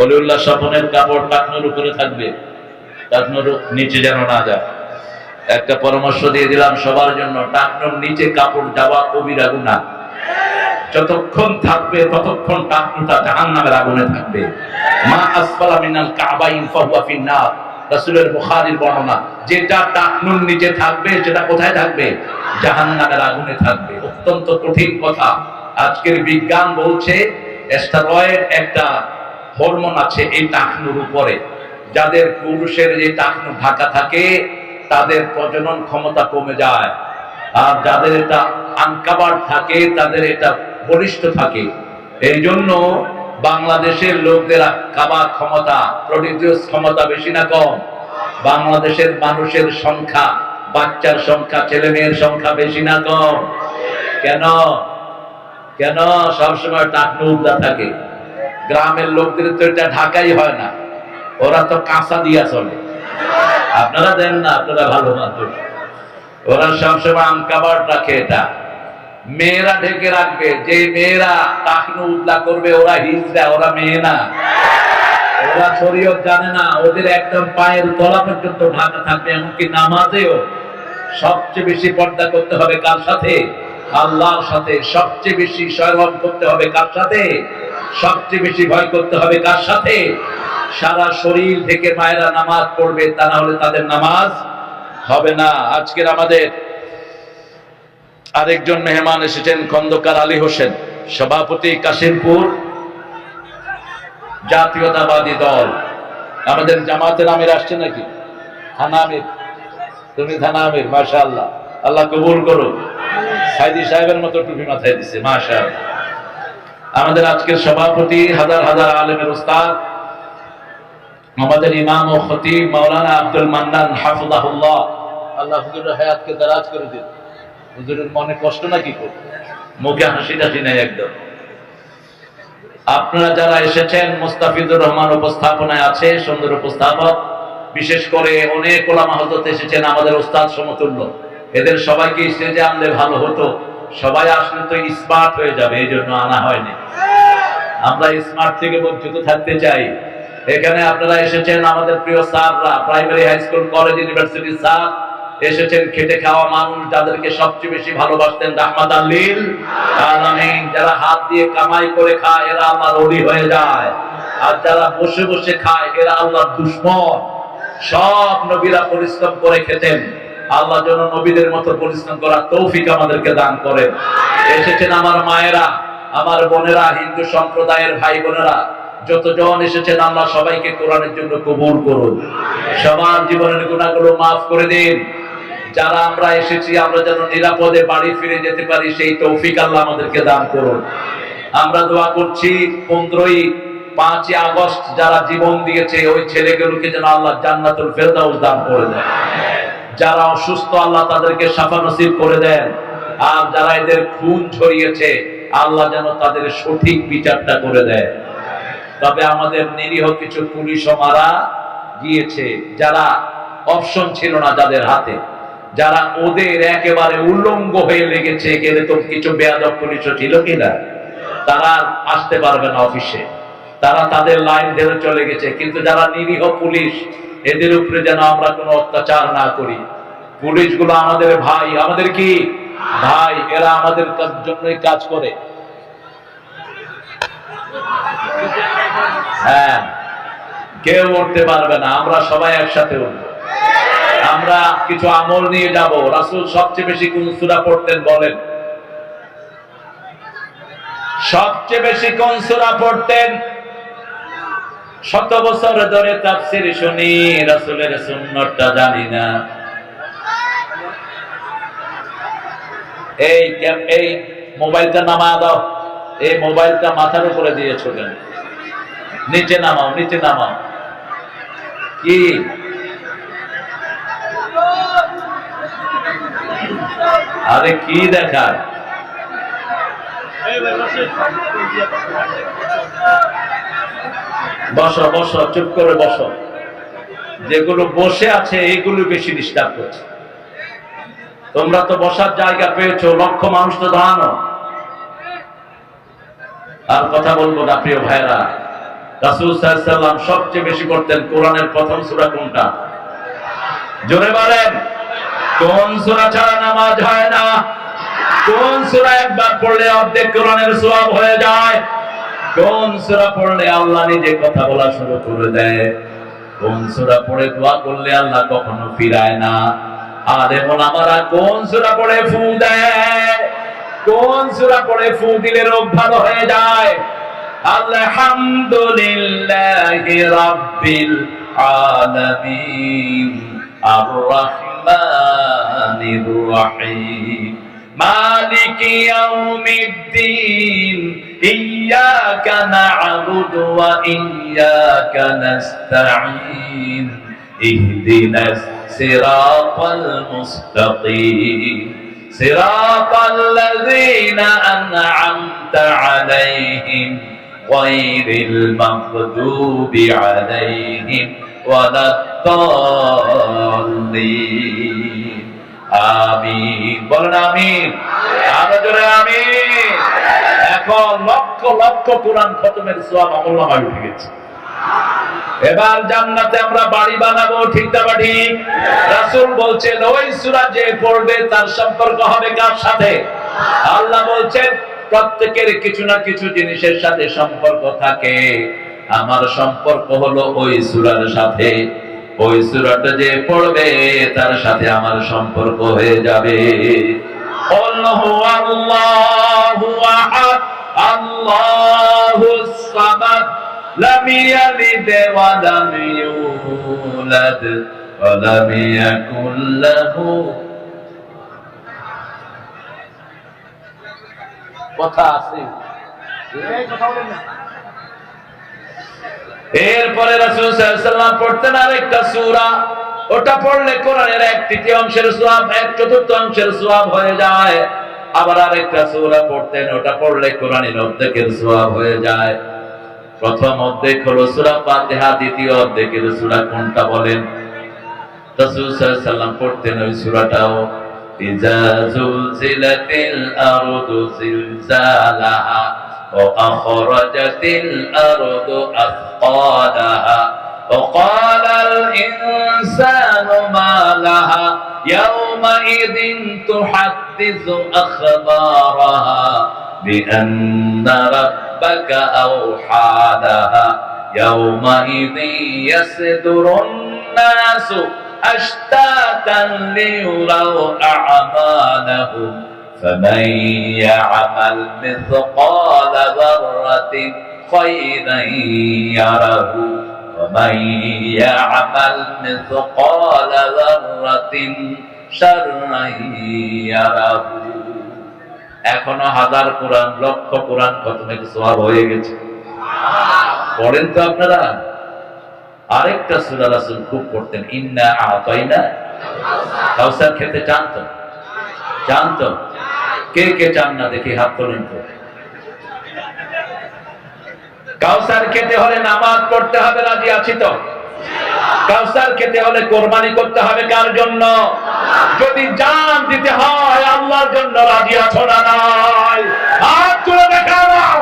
অলিউল্লাহ স্বপনের কাপড় টাকনোর উপরে থাকবে, টাকনোর নিচে যেন না যায়। একটা পরামর্শ দিয়ে দিলাম সবার জন্য, টাকনোর নিচে কাপড় যাওয়া কবিরা গুনাহ। যতক্ষণ থাকবে ততক্ষণ টাকনোটা জাহান্নামের আগুনে থাকবে। মা আসফালা মিনাল কাবাইন ফাহুয়া ফিন্নার, রাসূলের বুখারীর বর্ণনা। যেটা টাকনোর নিচে থাকবে সেটা কোথায় থাকবে? জাহান্নামের আগুনে থাকবে। অত্যন্ত কঠিন কথা। আজকের বিজ্ঞান বলছে স্টেরয়েড একটা হরমোন আছে এই টাকনুর উপরে। যাদের পুরুষের যে টাকনু ঢাকা থাকে তাদের প্রজনন ক্ষমতা কমে যায়, আর যাদের এটা আনকাভার থাকে তাদের এটা বলিষ্ঠ থাকে। এই জন্য বাংলাদেশের লোকদের কাবা ক্ষমতা, প্রডিউস ক্ষমতা বেশি না কম? বাংলাদেশের মানুষের সংখ্যা, বাচ্চার সংখ্যা, ছেলে মেয়ের সংখ্যা বেশি না কম? কেন? কেন সবসময় টাকনু উদ্দা থাকে? গ্রামের লোকদের তো এটা ঢাকাই হয় না, ওরা তো কাঁচা দিয়া চলে। আপনারা দেন না, আপনারা ভালো মানুষ। ওরা সবসময় আনকাভার রাখে এটা। মেয়েরা ঢেকে রাখবে। যে মেয়েরা টাকনু উদ্দা করবে ওরা হিজড়া, ওরা মেয়ে না। ওরা শরীয়ত জানে না, ওদের একদম পায়ের তলা পর্যন্ত ঢাকা থাকবে। এমনকি নামাজেও সবচেয়ে বেশি পর্দা করতে হবে কার সাথে? আল্লাহর সাথে। সবচেয়ে বেশি সংযম করতে হবে কার সাথে? সবচেয়ে বেশি ভয় করতে হবে কার সাথে? সারা শরীর থেকে মায়েরা নামাজ পড়বে, তা না হলে তাদের নামাজ হবে না। আজকের আমাদের আরেকজন মেহমান এসেছেন, খন্দকার আলী হোসেন, সভাপতি কাশিমপুর জাতীয়তাবাদী দল। আমাদের জামাতের আমির আসছে নাকি? থানা আমির, তুমি থানা আমির, মাশাআল্লাহ, আল্লাহ কবুল করো। সাইদি সাহেবের মতো টুপি মাথায় দিছে, মাশাআল্লাহ। আমাদের আজকের সভাপতি হাজার হাজার আলেমের উস্তাদ, আমাদের ইমাম ও খতিব মাওলানা আব্দুল মান্নান হাফিজাহুল্লাহ, আল্লাহ হুজুরের হায়াতকে দারাজ করে দিন। হুজুরের মনে কষ্ট নাকি? মুখে হাসি টাসি নাই একদম। আপনারা যারা এসেছেন, মুস্তাফিজুর রহমান উপস্থাপনায় আছে, সুন্দর উপস্থাপক। বিশেষ করে অনেক ওলামা হযরত এসেছেন, আমাদের উস্তাদ সমতুল্য। এদের সবাইকে স্টেজে আনলে ভালো হতো। সবাই আসলে তো স্মার্ট হয়ে যাবে, এই জন্য আনা হয়নি। আমরা স্মার্ট থেকে বঞ্চিত থাকতে চাই। এখানে আপনারা এসেছেন আমাদের প্রিয় স্যাররা, primary, high school, college, university sir এসেছেন, খেটে খাওয়া মানুষ, যাদেরকে সবচেয়ে বেশি ভালোবাসতেন রাহমাতাল লিল আলামিন। যারা হাত দিয়ে কামাই করে খায় এরা আল্লাহর ওলি হয়ে যায়, আর যারা বসে বসে খায় এরা আল্লাহর দুশমন। সব নবীরা পরিশ্রম করে খেতেন, আল্লাহ যেন নবীদের মতো পরিশ্রম করার তৌফিক আমাদেরকে দান করেন। এসেছেন আমার মায়েরা, আমার বোনেরা, হিন্দু সম্প্রদায়ের ভাই বোনেরা, যতজন এসেছেন আল্লাহ সবাইকে কোরআনের জন্য কবুল করুন। সবার জীবনের গুনাহগুলো মাফ করে দিন। যারা আমরা এসেছি আমরা যেন নিরাপদে বাড়ি ফিরে যেতে পারি, সেই তৌফিক আল্লাহ আমাদেরকে দান করুন। আমরা দোয়া করছি 5ই আগস্ট যারা জীবন দিয়েছে ওই ছেলেগুলোকে যেন আল্লাহ জান্নাতুল ফেরদাউস দান করে দেন। যারা অসুস্থ আল্লাহ তাদেরকে শাফা নসিব করে দেন। আর যারা এদের খুন ছড়িয়েছে আল্লাহ যেন তাদের সঠিক বিচারটা করে দেয়। তবে আমাদের নিরীহ কিছু পুলিশও মারা গিয়েছে, যারা অপশন ছিল না যাদের হাতে, যারা ওদের একেবারে উল্লঙ্গ হয়ে লেগেছে। এরকম কিছু বেয়াদব পুলিশও ছিল কিনা? তারা আসতে পারবে না অফিসে, তারা তাদের লাইন ধরে চলে গেছে। কিন্তু যারা নিরীহ পুলিশ, এদের উপরে যেন আমরা কোনো অত্যাচার না করি। পুলিশগুলো আমাদের ভাই, আমাদের কি ভাই, এরা আমাদের জন্যই কাজ করে। হ্যাঁ, কেউ উঠতে পারবে না, আমরা সবাই একসাথে উঠবো। আমরা কিছু আমল নিয়ে যাব। রাসূল সবচেয়ে বেশি কোন সূরা পড়তেন বলেন? সবচেয়ে বেশি কোন সূরা পড়তেন? শত বছর ধরে তাফসীর শুনি, রাসূলের সুন্নাতটা জানি না। এই মোবাইলটা নামা দাও, এই মোবাইলটা মাথার উপরে দিয়েছো কেন? নিচে নামাও, নিচে নামাও। কি আরে কি দেখায়? বসো বসো, চুপ করে বসো। যেগুলো বসে আছে এইগুলো বেশি ডিস্টার্ব করছে। তোমরা তো বসার জায়গা পেয়েছো, লক্ষ মানুষ তো দাঁড়ানো। আর কথা বলবো না প্রিয় ভাইরা, রাসূল সাল্লাল্লাহু আলাইহি ওয়াসাল্লাম সবচেয়ে বেশি পড়তেন কোরআনের প্রথম সূরা কোনটা? জোরে বলেন। কোন সূরা ছাড়া নামাজ হয় না? কোন সূরা একবার পড়লে অর্ধেক কোরআনের সওয়াব হয়ে যায়? কোন সূরা পড়লে আল্লাহ নিজে কথা বলা শুরু করে দেয়? কোন সূরা পড়ে দোয়া করলে আল্লাহ কখনো ফিরায় না? আর এমন আমরা কোন সূরা পড়ে ফু দেয়? কোন সূরা পড়ে ফু দিলে রোগ ভালো হয়ে যায়? আলহামদুলিল্লাহি রাব্বিল আলামিন আর রহমানির রহিম মালিকি ইয়াউমিদ্দিন ইয়্যাকা না'বুদু ওয়া ইয়্যাকা নাস্তাঈন ইহদিনাস সিরাতাল মুস্তাকিম সিরাতাল লাযীনা আন'আমতা আলাইহিম গায়রিল মাগদুবি আলাইহিম ওয়ালাদ-দাল্লিন। আমিন বলেন। আমিন। আরো জোরে আমিন। এখন লক্ষ লক্ষ কোরআন খতমের সওয়াব আমলনামায় উঠে গেছে। এবার জান্নাতে আমরা বাড়ি বানাবো, ঠিক না ঠিক? রাসূল বলছেন ওই সূরা যে পড়বে তার সম্পর্ক হবে কার সাথে? আল্লাহ বলছেন প্রত্যেকের কিছু না কিছু জিনিসের সাথে সম্পর্ক থাকে, আমার সম্পর্ক হলো ওই সূরার সাথে। ওই সূরাটা যে পড়বে তার সাথে আমার সম্পর্ক হয়ে যাবে। আল্লাহু আল্লাহু আহাদ আল্লাহুস সামাদ লাম ইয়ালিদ ওয়া লাম ইউলাদ ওয়া লাম ইয়াকুল লাহু। কথা আছে এই কথা বলেন না। এরপরে রাসূল সাল্লাল্লাহু আলাইহি ওয়াসাল্লাম পড়তেন আরেকটা সূরা, ওটা পড়লে কোরআনের 1/3 সওয়াব 1/4 সওয়াব হয়ে যায়। আবার আরেকটা সূরা পড়তেন, ওটা পড়লে কোরআনের অর্ধেকের সওয়াব হয়ে যায়। প্রথম অর্ধেক হলো সূরা ফাতিহা, দ্বিতীয় অর্ধেকের সূরা কোনটা বলেন? রাসূল সাল্লাল্লাহু আলাইহি ওয়াসাল্লাম পড়তেন ওই সূরাটাও, ইযা যুলজিলাতিল আরদু জিলজালাহা وأخرجت الأرض أثقالها وقال الإنسان ما لها يومئذ تحدث أخبارها بأن ربك أوحى لها يومئذ يصدر الناس أشتاتا ليروا أعمالهم فمن يعمل مثقال ذرة خيرا يره ومن يعمل مثقال ذرة شرا يره। এখনো হাজার কোরআন লক্ষ কোরআন খতমের সওয়াব হয়ে গেছে। পড়েন তো আপনারা। আরেকটা সূরা রাসূল খুব পড়তেন, ইন্না আতাইনা কাউসার। খেতে চান তো? চান তো? কে কে চান না দেখি হাত তোলেন তো। কাউসার খেতে হলে নামাজ পড়তে হবে, রাজি আছি তো? কাউসার খেতে হলে কোরবানি করতে হবে কার জন্য? যদি জান দিতে হয় আল্লাহর জন্য, রাজি আছো না নাই? হাত তুলে দেখাও।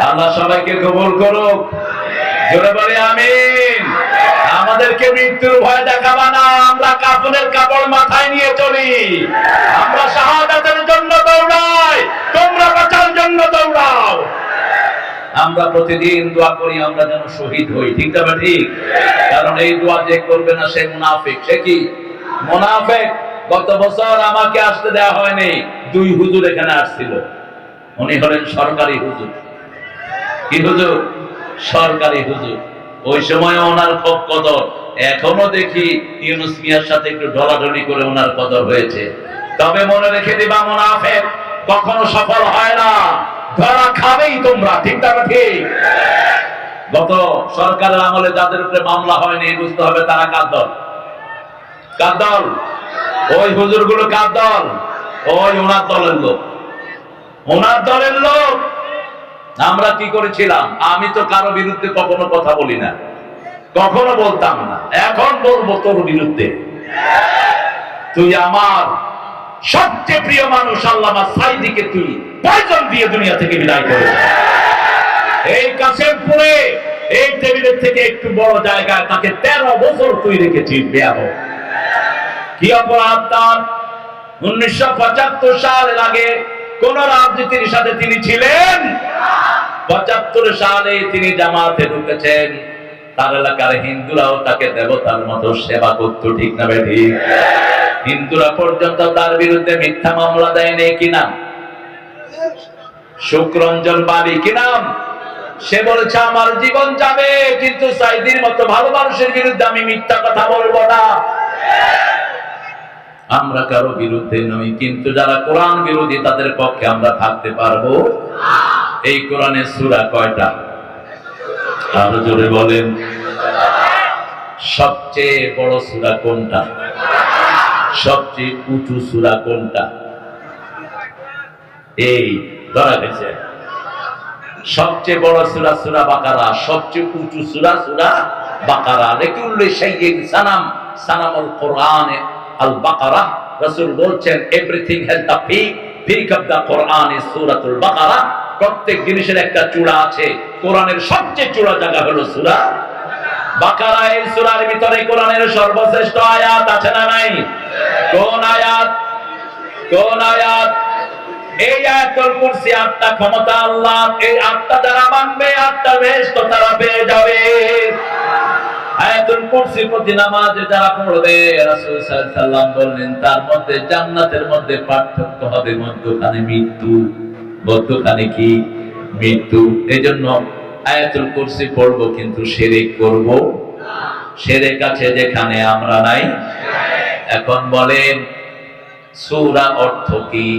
আল্লাহ সবাইকে কবুল করুক। জোরে বলে আমিন। আমাদেরকে মৃত্যুর ভয় দেখাবা না, আমরা কাফনের কাপড় মাথায় নিয়ে চলি। আমরা শাহাদাতের জন্য দৌড়াই, তোমরা বাঁচার জন্য দৌড়াও। আমরা প্রতিদিন দোয়া করি আমরা যেন শহীদ হই, ঠিক না ঠিক? কারণ এই দোয়া যে করবে না সে মুনাফিক। সে কি? মুনাফিক। গত বছর আমাকে আসতে দেওয়া হয়নি, 2 হুজুর এখানে আসছিল। উনি হলেন সরকারি হুজুর। কি হুজুর? সরকারি হুজুর। ওই সময় ওনার খুব কদর। এখনো দেখি ইউনূস মিয়ার সাথে একটু ঢলাঢলি করে ওনার কদর হয়েছে। তবে মনে রেখে দিবা, মুনাফিক কখনো সফল হয় না, ধরা খাবেই তোমরা, ঠিক না ঠিক? গত সরকারের আমলে যাদের উপরে মামলা হয়নি বুঝতে হবে তারা কার দল? কার দল? ওই হুজুরগুলো কার দল? ওই ওনার দলের লোক। ওনার দলের লোক। আমরা কি করেছিলাম? আমি তো কারো বিরুদ্ধে কখনো কথা বলি না, কখনো বলতাম না, এখন বলবো তোর বিরুদ্ধে। তুই আমার সবচেয়ে প্রিয় মানুষ আল্লামা সাঈদীকে তুই পয়জন দিয়ে দুনিয়া থেকে বিদায় করে। এই কাশেমপুরে এই টেবিলের থেকে একটু বড় জায়গায় তাকে 13 বছর তুই রেখেছিস বেয়াদব। কি অপরাধ তার? 1975 সালের আগে কোন রাজনীতির সাথে তিনি ছিলেন? 75 সালে তিনি জামাতে ঢুকেছেন। তার এলাকার হিন্দুরাও তাকে দেবতার মতো সেবা করত, ঠিক না বেঠি? হিন্দুরা পর্যন্ত তার বিরুদ্ধে মিথ্যা মামলা দেয়নি। কি নাম? সুখরঞ্জন বালি। কি নাম? সে বলেছে আমার জীবন যাবে কিন্তু সাঈদীর মতো ভালো মানুষের বিরুদ্ধে আমি মিথ্যা কথা বলবো না। আমরা কারো বিরুদ্ধে নই, কিন্তু যারা কোরআন বিরোধী তাদের পক্ষে আমরা থাকতে পারবো। এই কোরআনের সূরা কয়টা? আরো জোরে বলেন। সবচেয়ে বড় সূরা কোনটা? সবচেয়ে উঁচু সূরা কোনটা? এই ধরা গেছে। সবচেয়ে বড় সূরা সূরা বাকারা, সবচেয়ে উঁচু সূরা সূরা বাকারা। লিকুল্লি শাইইন সানাম, সানামুল কোরআন আল বাকারা। রাসূল বলছেন everything has the peak of the Quran is সূরাতুল বাকারা। প্রত্যেক জিনিসের একটা চূড়া আছে, কোরআনের সবচেয়ে চূড়া জায়গা হলো সূরা বাকারা। এই সূরার ভিতরে কোরআনের সর্বশ্রেষ্ঠ আয়াত আছে না নাই? কোন আয়াত? কোন আয়াত? এই আয়াতুল কুরসি। 8টা ক্ষমতা আল্লাহ। এই 8টা যারা মানবে 8টা বেহেশত তারা পেয়ে যাবে। আয়াতুল কুরসি প্রতি নামাজে যারা পড়বে, রাসূল সাল্লাল্লাহু আলাইহি ওয়াসাল্লাম বললেন তার মধ্যে জান্নাতের মধ্যে পার্থক্য হবে মধ্যখানে মৃত্যু। মধ্যখানে কি? মৃত্যু। এজন্য আয়াতুল কুরসি পড়বো কিন্তু শিরক করব না। শিরক আছে যেখানে আমরা নাই। এখন বলেন সূরা অর্থ কি?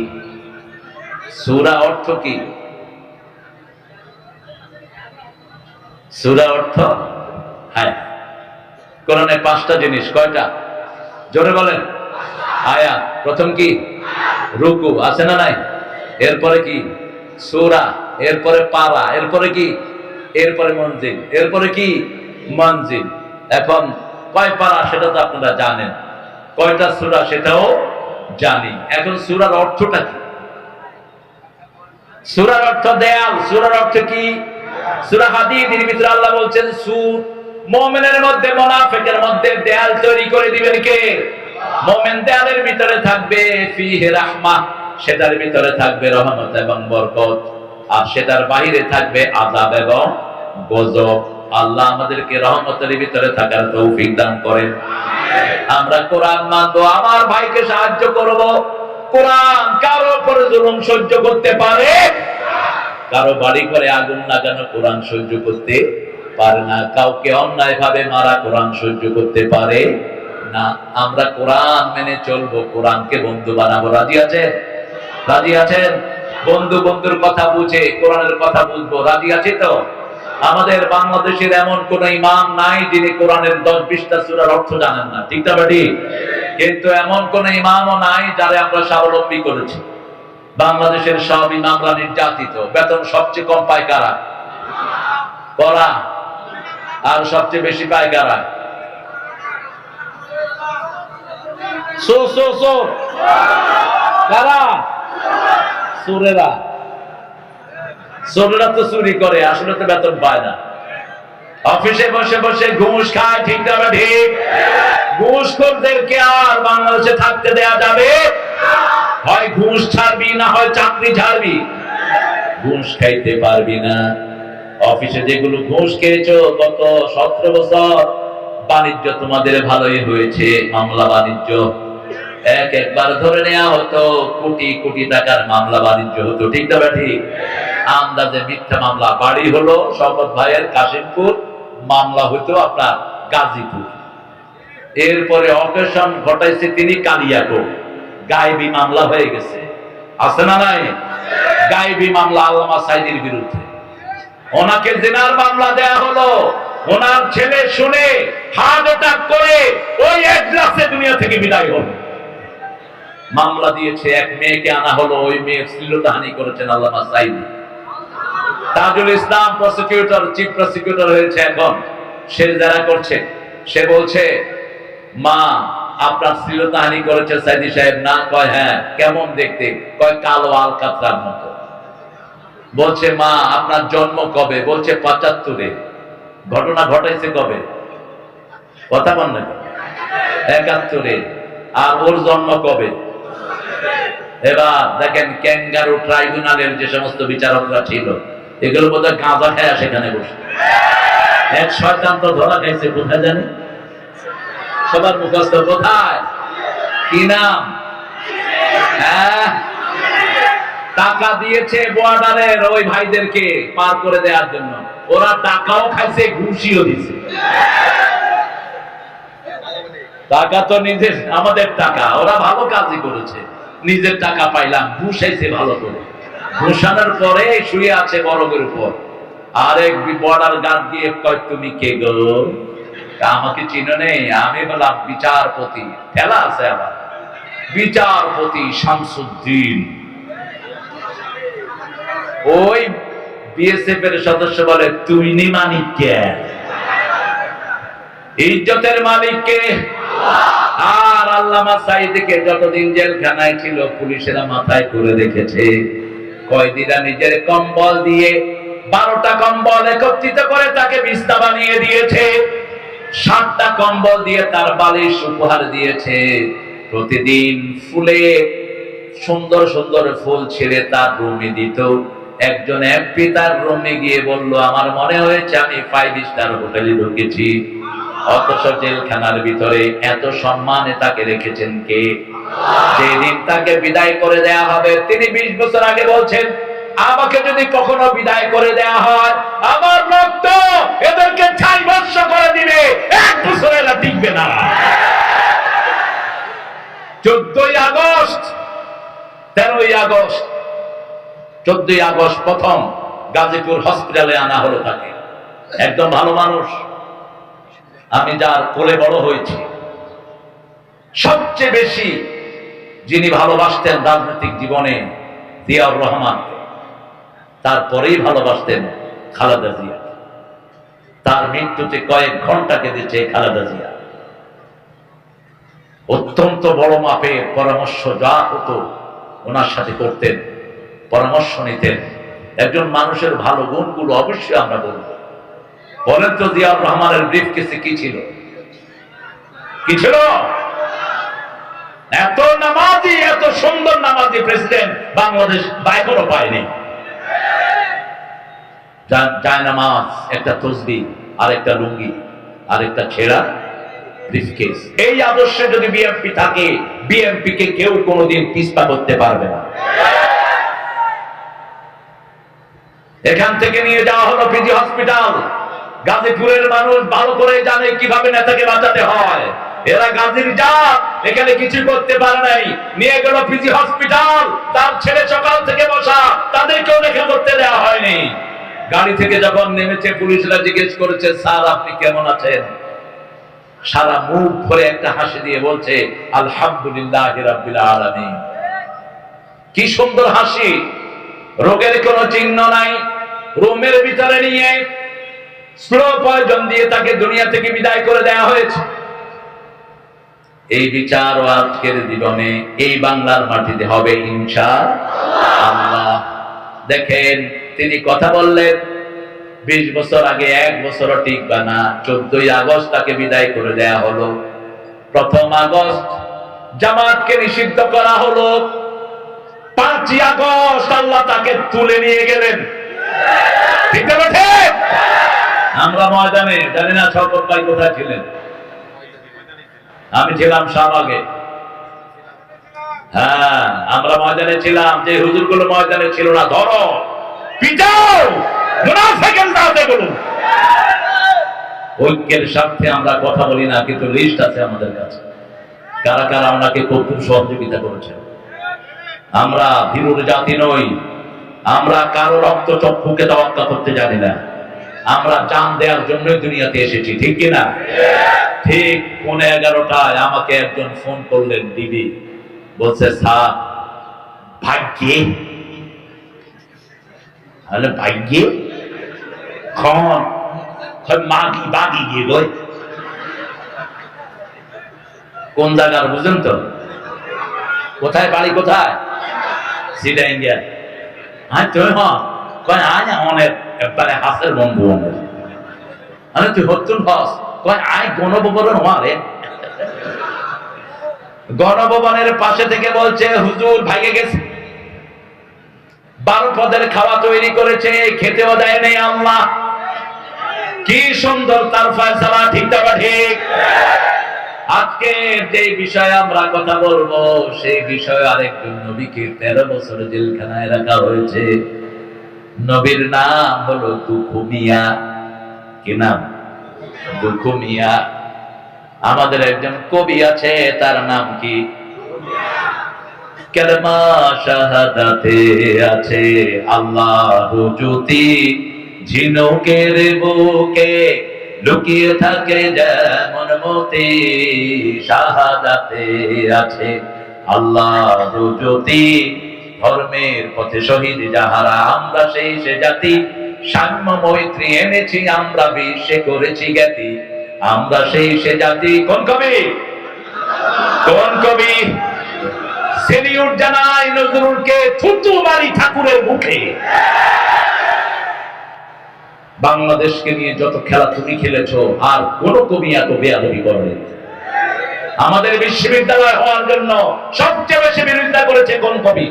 সূরা অর্থ কি? সূরা অর্থ হ্যাঁ কোরআনে 5টা জিনিস। কয়টা? জোরে বলেন। আয়াত। প্রথম কি? রুকু। আছে না নাই? এরপরে কি? সূরা। এরপরে পারা। এরপরে কি? এরপরে মঞ্জিল। এরপরে কি? মঞ্জিল। এখন কয় পারা সেটা তো আপনারা জানেন, কয়টা সূরা সেটাও জানি। এখন সূরার অর্থটা কি? সূরার অর্থ দেয়াল। সূরার অর্থ কি? সূরা হাদীদের ভিতরে আল্লাহ বলছেন সূর। মুমিনের মধ্যে মুনাফিকের মধ্যে দেয়াল তৈরি করে দিবেন কে? মুমিন দেয়ালের ভিতরে থাকবে ফিহি রাহমাহ, সেটার ভিতরে থাকবে রহমত এবং বরকত, আর সেটার বাইরে থাকবে আযাব এবং গজব। আল্লাহ আমাদেরকে রহমতের ভিতরে থাকার তৌফিক দান করেন। আমরা কোরআন মানবো, আমার ভাইকে সাহায্য করব। কোরআন কারো উপরে জুলুম সহ্য করতে পারে? কারো বাড়ি করে আগুন লাগানো কোরআন সহ্য করতে পারে না। কাউকে অন্যায় ভাবে মারা কোরআন সহ্য করতে পারে না। আমরা কোরআন মেনে চলবো, কোরআনকে বন্ধু বানাবো। রাজি আছেন? রাজি আছেন? বন্ধু বন্ধুর কথা বুঝে কোরআনের কথা বুঝবো। রাজি আছে তো? আমাদের বাংলাদেশের এমন কোন ইমাম নাই যিনি কোরআনের 10-20টা সূরার অর্থ জানেন না, ঠিক না বেটি? কিন্তু এমন কোন ইমামও নাই যারা আমরা স্বাবলম্বী করেছি। বাংলাদেশের সব ইমামরা নির্যাতিত। বেতন সবচেয়ে কম পায় কারা? পড়া। আর সবচেয়ে বেশি পায় কারা? কারা? চোরেরা। চোরেরা তো চুরি করে, আসলে তো বেতন পায় না। অফিসে বসে বসে ঘুষ খায়, ঠিক না ঠিক? ঘুষখোরদেরকে আর বাংলাদেশে থাকতে দেয়া যাবে? হয় ঘুষ ছাড়বি, না হয় চাকরি ছাড়বি। ঘুষ খাইতে পারবি না। অফিসে যেগুলো ঘুষ খেয়েছো গত 17 বছর, বাণিজ্য তোমাদের ভালোই হয়েছে। মামলা বাণিজ্য একবার ধরে নেওয়া হতো, কোটি কোটি টাকার মামলা বাণিজ্য হতো, ঠিক না ঠিক? আন্দাজে মিথ্যা মামলা বাড়ি হলো শওকত ভাইয়ের কাশিমপুর, মামলা হতো আপনার গাজীপুর। এরপরে অকেশন ঘটাইছে তিনি কালিয়াকোট, গায়েবী মামলা হয়ে গেছে। আছে না নাই? গায়েবী মামলা আল্লামা সাঈদীর বিরুদ্ধে। ওনাকে জিনার মামলা দেয়া হলো, ওনার ছেলে শুনে হার্ট অ্যাটাক করে ওই এজলাসে দুনিয়া থেকে বিদায় হলো। মামলা দিয়েছে, এক মেয়েকে আনা হলো, ওই মেয়ে শ্লীলতাহানি করেছেন আল্লামা Sayeedi. Tajul Islam prosecutor, chief prosecutor হয়েছে এখন। সে যারা করছে, সে বলছে মা আপনার শ্লীলতাহানি করেছে সাইদি সাহেব না? কয় হ্যাঁ। কেমন দেখতে? কয় কালো আলকাতরার মতো। বলছে মা আপনার জন্ম কবে? বলছে ৭৫-এ। ঘটনা ঘটাইছে কবে? কথা বল না। ৭১-এ। আর ওর জন্ম কবে? এবার দেখেন ক্যাঙ্গারু ট্রাইব্যুনালের যে সমস্ত বিচারকরা ছিল, এগুলো বোধহয় গাঁজা খায় সেখানে বসে। এক শয়তান তো ধরা খাইছে, কোথায় জানি? সবার মুখস্থ কোথায়? কি নাম? হ্যাঁ, টাকা দিয়েছে বর্ডারের ওই ভাইদেরকে পার করে দেওয়ার জন্য। ওরা টাকাও খাইছে, ঘুষিও দিছে। টাকা তো নিজের, আমাদের টাকা। ওরা ভালো কাজই করেছে, নিজের টাকা পাইলাম, ঘুষাইছে ভালো করে। ঘুষানোর পরে শুয়ে আছে বরফের উপর। আরেক বর্ডার গার্ড দিয়ে কয় তুমি কে গো? আমাকে চিনো নেই? আমি বললাম বিচারপতি। খেলা আছে আবার, বিচারপতি শামসুদ্দিন। ওই বিএসএফ এর সদস্য বলে তুই নি মালিক কে? ইজ্জতের মালিক কে? আর আল্লামা সাঈদীকে যতদিন জেলখানায় ছিল পুলিশেরা মাথায় করে রেখেছে। কয়েদিরা নিজের কম্বল দিয়ে 12টা কম্বল একত্রিত করে তাকে বিছনা বানিয়ে দিয়েছে। 7টা কম্বল দিয়ে তার বালিশ উপহার দিয়েছে। প্রতিদিন ফুলে সুন্দর সুন্দর ফুল ছেড়ে তার রুমে দিত। একজন এমপি তার রুমে গিয়ে বলল আমার মনে হয়েছে আমি 5 স্টার হোটেলে ঢুকেছি। অথচ জেলখানার ভিতরে এত সম্মানে তাকে রেখেছেন কে? যেদিন তাকে বিদায় করে দেয়া হবে, তিনি 20 বছর আগে বলছেন আমাকে যদি কখনো বিদায় করে দেয়া হয় আমার রক্ত এদেরকে ছাই ভস্ম করে দিবে, 1 বছর এরা টিকবে না। 14ই আগস্ট 13ই আগস্ট 14ই আগস্ট প্রথম গাজীপুর হসপিটালে আনা হলো তাকে। একদম ভালো মানুষ, আমি যার কোলে বড় হয়েছি। সবচেয়ে বেশি যিনি ভালোবাসতেন রাজনৈতিক জীবনে জিয়াউর রহমান, তারপরেই ভালোবাসতেন খালেদা জিয়া। তার মৃত্যুতে কয়েক ঘন্টা কেঁদেছে খালেদা জিয়া। অত্যন্ত বড় মাপের পরামর্শ যা হতো ওনার সাথে করতেন, পরামর্শ নিতেন। একজন মানুষের ভালো গুণগুলো অবশ্যই আমরা বলবো। বলেন তো জিয়াউর রহমানের ব্রিফকেসে কি ছিল? কি ছিল? এত নামাজি, এত সুন্দর নামাজি প্রেসিডেন্ট বাংলাদেশ এখনো পায়নি। জায়নামাজ, একটা তসবিহ, আর একটা লুঙ্গি, আর একটা ছেঁড়া ব্রিফকেস। এই আদর্শে যদি বিএনপি থাকে, বিএনপি কে কেউ কোনোদিন পিছপা করতে পারবে না। এখান থেকে নিয়ে যাওয়া হলো পিজি হসপিটাল। গাজীপুরের মানুষ ভালো করে জানে কিভাবে নেতাকে বাঁচাতে হয়। এরা গাজীর জাত, এখানে কিছু করতে পারে নাই। নিয়ে গেল পিজি হসপিটাল, তার ছেলে সকাল থেকে বসা, তাদেরকেও দেখা করতে দেওয়া হয়নি। গাড়ি থেকে যখন নেমেছে পুলিশরা জিজ্ঞেস করেছে স্যার আপনি কেমন আছেন? সারা মুখ ভরে একটা হাসি দিয়ে বলছে আলহামদুলিল্লাহি রাব্বিল আলামিন। কি সুন্দর হাসি, রোগের কোনো চিহ্ন নাই। রুমের ভিতরে নিয়ে স্লো পয়জন দিয়ে তাকে দুনিয়া থেকে বিদায় করে দেওয়া হয়েছে। এই বিচার ও আজকের জীবনে এই বাংলার মাটিতে হবে ইনশাআল্লাহ। দেখেন তিনি কথা বললেন 20 বছর আগে, 1 বছরও টিকবে না। 14ই আগস্ট তাকে বিদায় করে দেয়া হলো। 1 আগস্ট জামাতকে নিষিদ্ধ করা হলো। 5ই আগস্ট আল্লাহ তাকে তুলে নিয়ে গেলেন। ঠিক আছে? আমরা ময়দানে, জানি না শওকত ভাই কোথায় ছিলেন? আমি ছিলাম শাহবাগে। হ্যাঁ, আমরা ময়দানে ছিলাম। যে হুজুরগুলো ময়দানে ছিল না, ধরো পিটাও, মুনাফিকের দাওতে বলুন। ঐক্যের স্বার্থে আমরা কথা বলি না, কিন্তু লিস্ট আছে আমাদের কাছে কারা কারা আমাকে খুব সহযোগিতা করেছেন। আমরা ভীরুর জাতি নই। আমরা কারো রক্ত চক্ষুকে তাওয়াক্কা করতে জানি না। আমরা জান দেওয়ার জন্যই দুনিয়াতে এসেছি, ঠিক কিনা? ঠিক 11:15 আমাকে একজন ফোন করলেন দিদি, বলছে স্যার ভাগ্যে, ভাগ্যে মাগি বাগি গিয়ে গই কোন জায়গার বুঝেন তো? কোথায় বাড়ি, কোথায়? সিডাইঙ্গা। হ্যাঁ তুই কয় আয় অনেক একবারে হাসের বন্ধু অনেক। আরে তুই হতুন হস কয় আয় গণভবন হওয়ারে। গণভবনের পাশে থেকে বলছে হুজুর ভাইগে গেছে, 12 পদের খাওয়া তৈরি করেছে, খেতেও দেয় নেই আল্লাহ। কি সুন্দর তার ফয়সালা, ঠিক না ঠিক? আজকে যে বিষয়ে আমরা কথা বলবো সেই বিষয়ে আরেকজন নবীকে 13 বছর জেলখানায় রাখা হয়েছে। নবীর নাম হলো দুখু মিয়া। কি নাম? দুখু মিয়া। আমাদের একজন কবি আছে, তার নাম কি? কালেমা শাহাদাতে আছে আল্লাহু জ্যোতি, ঝিনুকের বুকে লুকিয়ে থাকে যেমন মতি। শাহাদাতে আছে আল্লাহু জ্যোতি, ধর্মের পথে শহীদ যাহারা, আমরা সেই সে জাতি। সাম্য মৈত্রী এনেছি আমরা, বিশ্বে করেছি জ্ঞাতি, আমরা সেই সে জাতি। কোন কবি? কোন কবি? সেলিউট জানাই নজরুলকে, থুতু মারি ঠাকুরের মুখে। বাংলাদেশকে নিয়ে যত খেলা তুমি খেলেছো, আর কোন কবি এত বেয়াদবি করে? আমাদের বিশ্ববিদ্যালয় হওয়ার জন্য সবচেয়ে বেশি বিরোধিতা করেছে কোন কবি?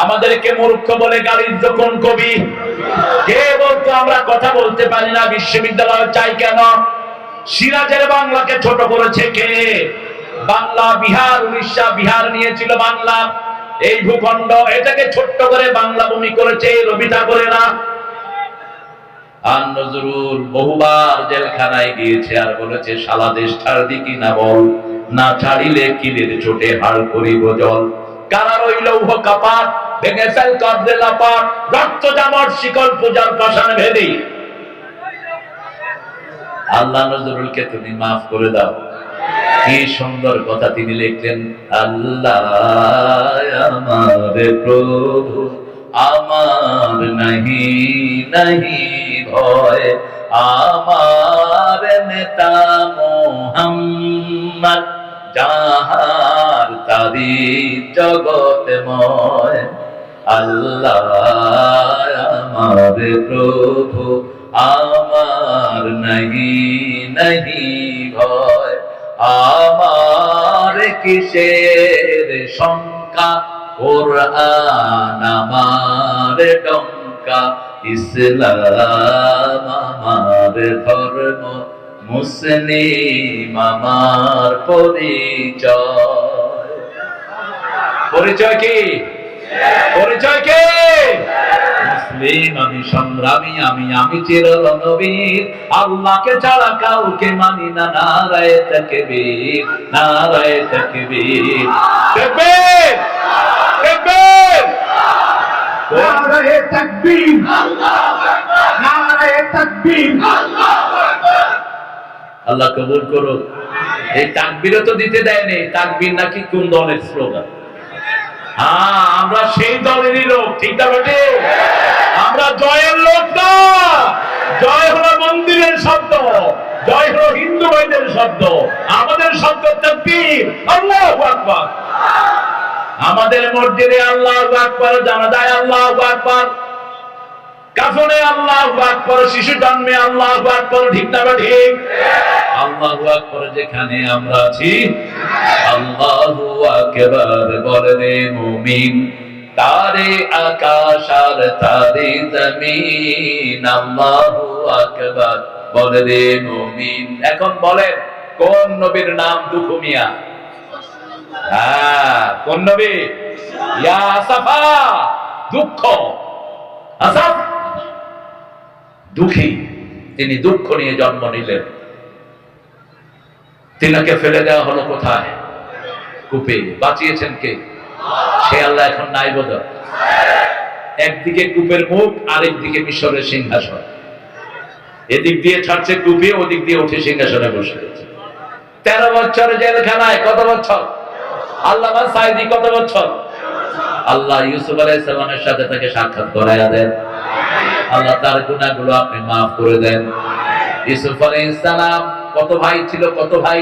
আমাদেরকে মূর্খ বলে গালির কোন কবি? কে বলতো আমরা কথা বলতে পারি না, বিশ্ববিদ্যালয় চাই কেন? সিরাজের বাংলাকে ছোট করেছে কে? বাংলা বিহার, উড়িষ্যা বিহার নিয়েছিল বাংলা, এই ভূখণ্ড, এটাকে ছোট্ট করে বাংলা ভূমি করেছে রবি ঠাকুরেরা। আর নজরুল বহুবার জেলখানায় গিয়েছে আর বলেছে শালা দেশ ছাড়বি কি না বল, না ছাড়িলে কিলের চোটে হাড় করিব জল। কারা রইল উহ কাপাট, ভেঙে ফেল কাঁদলে লাপাট, রক্ত জামর শিকল পূজার পাষাণ ভেদি। আল্লাহ নজরুলকে তুমি মাফ করে দাও। কি সুন্দর কথা তিনি লিখলেন, আল্লাহ আমার প্রভু আমার নাহি নাহি ভয়, আমার নেতা মুহাম্মদ যাহার তারিফ জগতময়। আল্লাহ আমার প্রভু আমার নাহি নাহি ভয়, আমার কিসের শঙ্কা, কোরআন আমার ডঙ্কা, ইসলাম আমার ধর্ম, মুসলিম আমার পরিচয়। পরিচয় কি? পরিচয় কি? মুসলিম আমি, সংগ্রামী আমি, আমি চিরনবীর, আল্লাহকে ছাড়া কাউকে মানি না। নারায়ে তাকবীর, নারায়ে তাকবীর, তাকবীর, তাকবীর, নারায়ে তাকবীর, আল্লাহু আকবার, নারায়ে তাকবীর, আল্লাহু আকবার। আল্লাহ কবুল করুক। এই তাকবীরও তো দিতে দেয়নি। তাকবীর নাকি কোন দলের স্লোগান? হ্যাঁ, আমরা সেই দলেরই লোক, ঠিক না বেটে? আমরা জয়ের লোক না। জয় হলো মন্দিরের শব্দ, জয় হলো হিন্দু ভাইদের শব্দ। আমাদের শব্দ তাকবীর, আল্লাহু আকবার। আমাদের মসজিদে আল্লাহু আকবার, জানাজায় আল্লাহু আকবার, কাফনে আল্লাহু আকবার, শিশু জন্মে আল্লাহু আকবার, ঠিক না ঠিক? আল্লাহু আকবার যেখানে আমরা আছি, আল্লাহু আকবার বলে রে মুমিন, তারে আকাশ আর তারে জমিন, আল্লাহু আকবার বলে রে মুমিন। এখন বলেন কোন নবীর নাম দুখু মিয়া? হ্যাঁ, কোন নবী? ইয়া আসাফা, দুঃখ। আসাফ দুঃখী, তিনি দুঃখ নিয়ে জন্ম নিলেন। তিনাকে ফেলে দেওয়া হলো কোথায়? কূপে। বাঁচিয়েছেন কে? সে আল্লাহ এখন নাই বোধ। একদিকে কূপের মুখ, আরেকদিকে মিশরের সিংহাসন। এদিক দিয়ে ছাড়ছে কূপে, ওদিক দিয়ে উঠে সিংহাসনে বসে গেছে। 13 বছর জেলখানায়। কত বছর? আল্লামা সাইদি কত বছর? আল্লাহ ইউসুফ আলাইহিস সালামের সাথে তাকে সাক্ষাৎ করায়া দেন। আল্লাহ তার গুনাহগুলো আপনি মাফ করে দেন। ইউসুফ আলাইহিস সালাম কত ভাই ছিল? কত ভাই?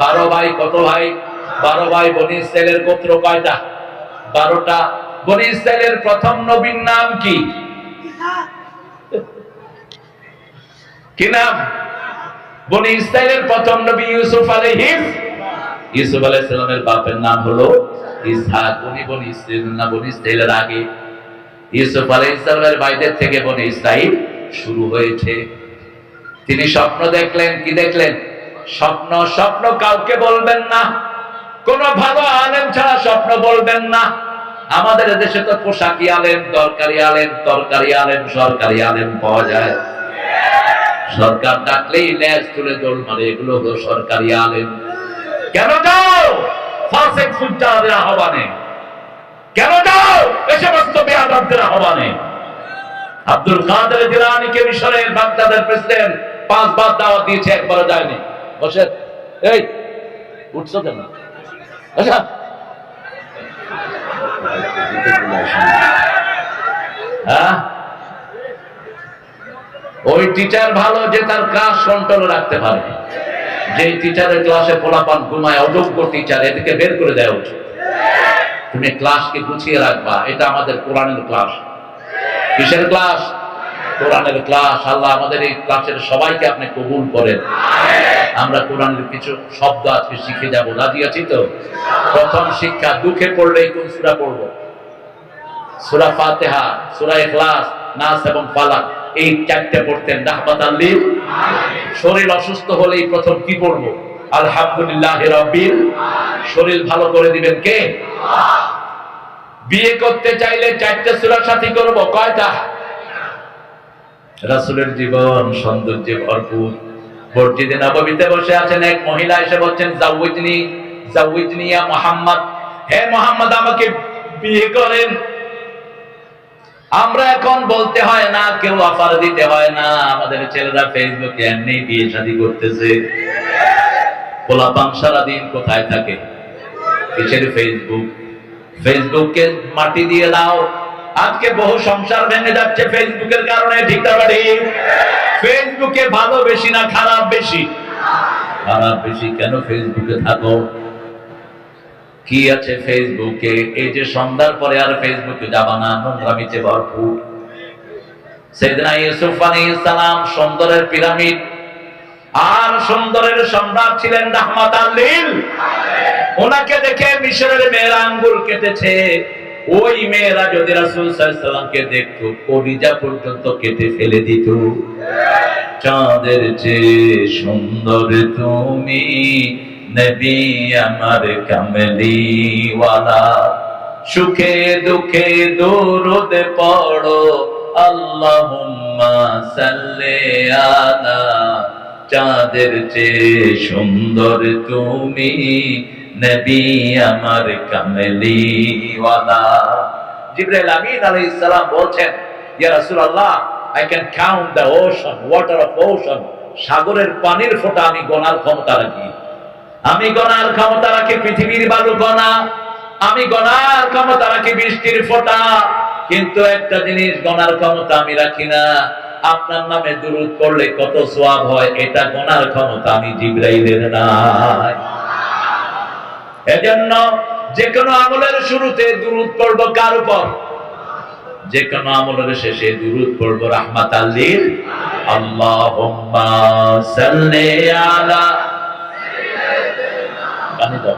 12 ভাই। কত ভাই? 12 ভাই। বনি ইসরাইলের গোত্র কয়টা? 12টা। বনি ইসরাইলের প্রথম নবীর নাম কি? কি নাম? বনি ইসরাইলের প্রথম নবী ইউসুফ আলাইহিস। ইউসুফ আলাইহিস সালামের বাপের নাম হলো ইসহাক। বনি ইসরাইল না, বনি ইসরাইলের আগে ইউসুফ আলাইহিস সালামের বাইদের থেকে বনি ইসরাইল শুরু হয়েছে। তিনি স্বপ্ন দেখলেন। কি দেখলেন? স্বপ্ন কাউকে বলবেন না, কোন ভালো আলেম ছাড়া স্বপ্ন বলবেন না। আমাদের দেশে তো পোশাকি আলেম, তরকারি আলেম, সরকারি আলেম পাওয়া যায়। সরকার ডাকলেই লেজ তুলে দৌড় মারে, এগুলো হলো সরকারি আলেম। কেন যাও ফাসিক ফুজ্জারদের আহ্বানে? কেন যাও এই সমস্ত বেয়াদবদের আহ্বানে? আব্দুল কাদের জিলানীকে মিশরের বাগদাদের প্রেসিডেন্ট 5 বার দাওয়াত দিয়েছে, একবারও যায়নি। বসে এই উঠছো কেন? আচ্ছা হ্যাঁ, ওই টিচার ভালো যে তার ক্লাস কন্ট্রোলে রাখতে পারে। যে টিচারের ক্লাসে পোলাপান ঘুমায়, অযোগ্য টিচার, এদিকে বের করে দেওয়া উচিত। তুমি ক্লাসকে গুছিয়ে রাখবা। এটা আমাদের কোরআনের ক্লাস। কিসের ক্লাস? কোরআনের ক্লাস। আল্লাহ আমাদের এই ক্লাসের সবাইকে আপনি কবুল করেন। আমরা কোরআনের কিছু শব্দ আজকে শিখে যাব। রাজি আছি তো? প্রথম শিক্ষা, দুঃখে পড়লেই কোন সূরা পড়বো? সূরা ফাতিহা, সূরা ইখলাস, নাস এবং ফালাক, এই 4টে পড়তেন রাহমাতাল লিল আলামিন। শরীর অসুস্থ হলেই প্রথম কি পড়বো? আলহামদুলিল্লাহি রাব্বিল আলামিন। শরীর ভালো করে দিবেন কে? আল্লাহ। বিয়ে করতে চাইলে 4টে সূরা সাথী করব। কয়টা? রাসূলের জীবন সৌন্দর্যে ভরপুর। মসজিদে নববীতে বসে আছেন, এক মহিলা এসে বলছেন জাওয়াজনি ইয়া মুহাম্মদ, হে মুহাম্মদ আমাকে বিয়ে করেন। আমরা এখন বলতে হয় না, কেউ অফার দিতে হয় না। আমাদের ছেলেরা ফেসবুকে এমনি বিয়ে শাদী করতেছে। পোলাপান সারাদিন কোথায় থাকে? কিসের ফেসবুক? ফেসবুককে মাটি দিয়ে দাও। আজকে বহু সংসার ভেঙে যাচ্ছে ফেসবুকের কারণে। ঠিক না ঠিক? ফেসবুকে ভালো বেশি না খারাপ বেশি? খারাপ বেশি। কেন ফেসবুকে থাকো? কি আছে ফেসবুকে? এই যে সন্ধ্যার পরে আর ফেসবুকে যাবা না, নোংরামিতে ভরপুর। সাইয়েদনা ইউসুফ আলাইহিস সালাম সুন্দরের পিরামিড আর সুন্দরের সম্রাট ছিলেন রাহমাতাল লিল আলামিন। ওনাকে দেখে মিশরের মেয়েরা আঙ্গুল কেটেছে। ওই মেয়েরা যদি রাসূল সাল্লাল্লাহু আলাইহি সাল্লামকে দেখতো, কলিজা পর্যন্ত কেটে ফেলে দিত। চাঁদের চেয়ে সুন্দর তুমি নবী আমার কামলিওয়ালা, সুখে দুঃখে দরুদ পড়ো আল্লাহুম্মা সাল্লি আলা। চাঁদের চেয়ে সুন্দর তুমি নবী আমার কামলিওয়ালা। জিবরাইল আমিন আলাইহিস সালাম বলছেন, ইয়া রাসূলুল্লাহ, I can count the ocean, water of ocean. সাগরের পানির ফোঁটা আমি গোনার ক্ষমতা রাখি। আমি গণার ক্ষমতা রাখি পৃথিবীর বালু কণা। আমি গণার ক্ষমতা রাখি বৃষ্টির ফোঁটা। কিন্তু একটা জিনিস গণার ক্ষমতা আমি রাখি না, আপনার নামে দুরূদ পড়লে কত সওয়াব হয়, এটা গণার ক্ষমতা আমি জিবরাইলের নাই। এজন্য যে কোনো আমলের শুরুতে দুরূদ পড়বো কার উপর? যে কোনো আমলের শেষে দুরূদ পড়বো রাহমাতাল লিল আলামিন। আল্লাহুম্মা সাল্লি আলা। কানে দাও।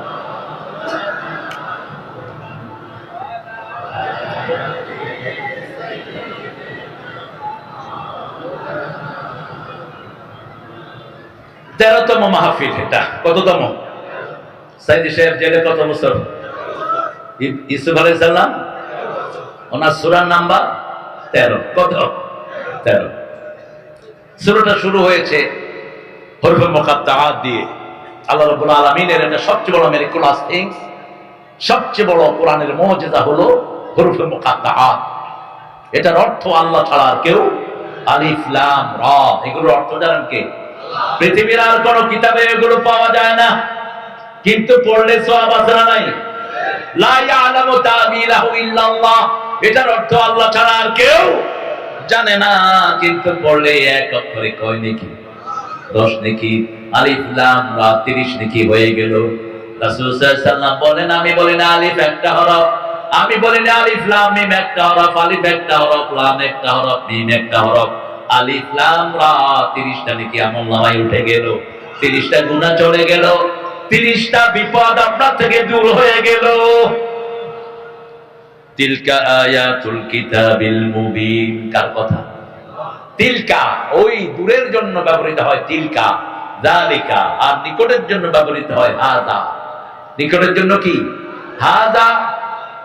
তেরোতম মাহফিল এটা। কততম? সাইদি সাহেব জেলে কত বছর? ইউসুফ আলাইহিস সালাম ওনার সূরার নাম্বার 13। কত? 13। সূরাটা শুরু হয়েছে হরফে মুকাত্তাআত দিয়ে। আল্লাহ রাব্বুল আলামিনের এটা সবচেয়ে বড় মিরাকুলাস থিংস, সবচেয়ে বড় কোরআনের মুজিজা হলো হরফে মুকাত্তাআত। এটার অর্থ আল্লাহ ছাড়া আর কেউ। আলিফ লাম রা, এগুলোর অর্থ জানেন কে? পৃথিবীর আর কোন কিতাবে এগুলো পাওয়া যায় না, কিন্তু পড়লে সওয়াব আছে না নাই? লা ইয়ালামু তা'বীলাহু ইল্লাল্লাহ, এটার অর্থ আল্লাহ ছাড়া আর কেউ জানে না, কিন্তু পড়লে এক অক্ষরে কয় নেকি? 10 নেকি। আলিফ লাম রা 30 নেকি হয়ে গেল। রাসূল সাল্লাল্লাহু আলাইহি ওয়াসাল্লাম বলেন, আমি বলি না আলিফ একটা হরফ, আমি বলি না আলিফ লাম মিম একটা হরফ, আলিফ একটা হরফ, লাম একটা হরফ, মিম একটা হরফ, আলিফ লাম রা 30টা নেকি আমলনামায় উঠে গেল, 30টা গুনাহ চলে গেল, 30টা বিপদ আপনার থেকে দূর হয়ে গেল। তিলকা আয়াতুল কিতাবিল মুবিন। কার কথা? তিলকা ওই দূরের জন্য ব্যবহৃত হয় তিলকা, যালিকা, আর নিকটের জন্য ব্যবহৃত হয় হাযা। নিকটের জন্য কি? হাযা।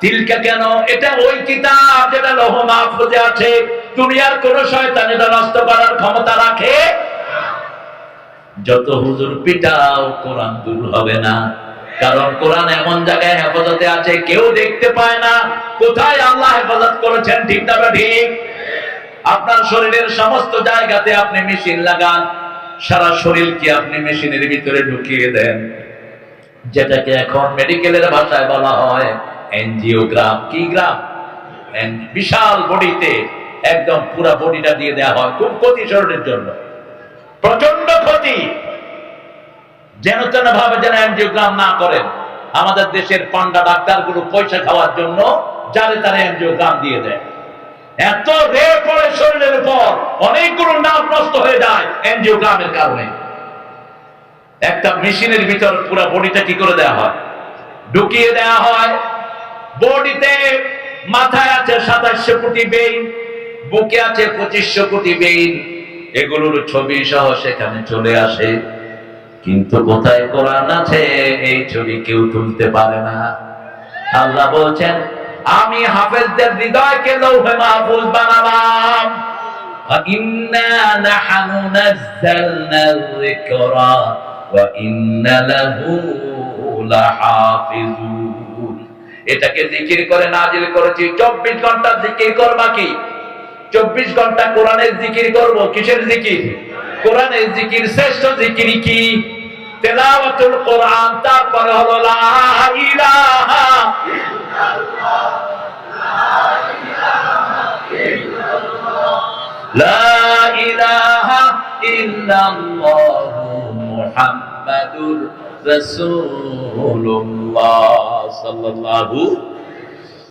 তিলকা কেন? এটা ওই কিতাব যেটা লৌহ মাহফুজে আছে। দুনিয়ার কোন শয়তান এটা নষ্ট করার ক্ষমতা রাখে? যত হুজুর পিটাও কোরআন দূর হবে না, কারণ কোরআন এমন জায়গায় হেফাজতে আছে কেউ দেখতে পায় না। কোথায় আল্লাহ হেফাজত করেছেন, ঠিক না ঠিক? আপনার শরীরের সমস্ত জায়গাতে আপনি মেশিন লাগান, সারা শরীরকে আপনি মেশিনের ভিতরে ঢুকিয়ে দেন, যেটাকে এখন মেডিকেলের ভাষায় বলা হয় এনজিওগ্রাম। কি গ্রাম? বিশাল বডিতে একদম পুরো বডিটা দিয়ে দেওয়া হয়। খুব ক্ষতি শরীরের জন্য, প্রচন্ড ক্ষতি। যেন তেন ভাবে যেন এনজিওগ্রাম না করেন। আমাদের দেশের পান্ডা ডাক্তারগুলো পয়সা খাওয়ার জন্য যারে তারে এনজিওগ্রাম দিয়ে দেয়। এত রে পড়ে শরীরের উপর, অনেকগুলো নাম নষ্ট হয়ে যায় এনজিওগ্রামের কারণে। একটা মেশিনের ভিতর পুরো বডিটা কি করে দেওয়া হয়? ঢুকিয়ে দেওয়া হয়। বডিতে মাথায় আছে 2700 কোটি বেইন, বুকে আছে 2500 কোটি বেইন, এগুলোর ছবি সহ সেখানে চলে আসে। কিন্তু কোথায় কোরআন আছে এই ছবি কেউ তুলতে পারে না। আল্লাহ বলছেন, আমি হাফেজদের হৃদয়কে লৌহে মাহফুজ বানালাম। ইন্না নাহনু নাযালনাল যিকরা ওয়া ইন্না লাহু লাহাফিজুন। এটাকে জিকির করে নাজিল করেছি। 24 ঘন্টা জিকির করবা কি? 24 ঘন্টা কোরআনের জিকির করব। কিসের জিকির? কোরআনের জিকির। শ্রেষ্ঠ জিকির কি? তেলাওয়াতুল কোরআন। তারপরে হলো লা ইলাহা ইল্লাল্লাহ, লা ইলাহা ইল্লাল্লাহ মুহাম্মাদুর রাসূলুল্লাহ সাল্লাল্লাহু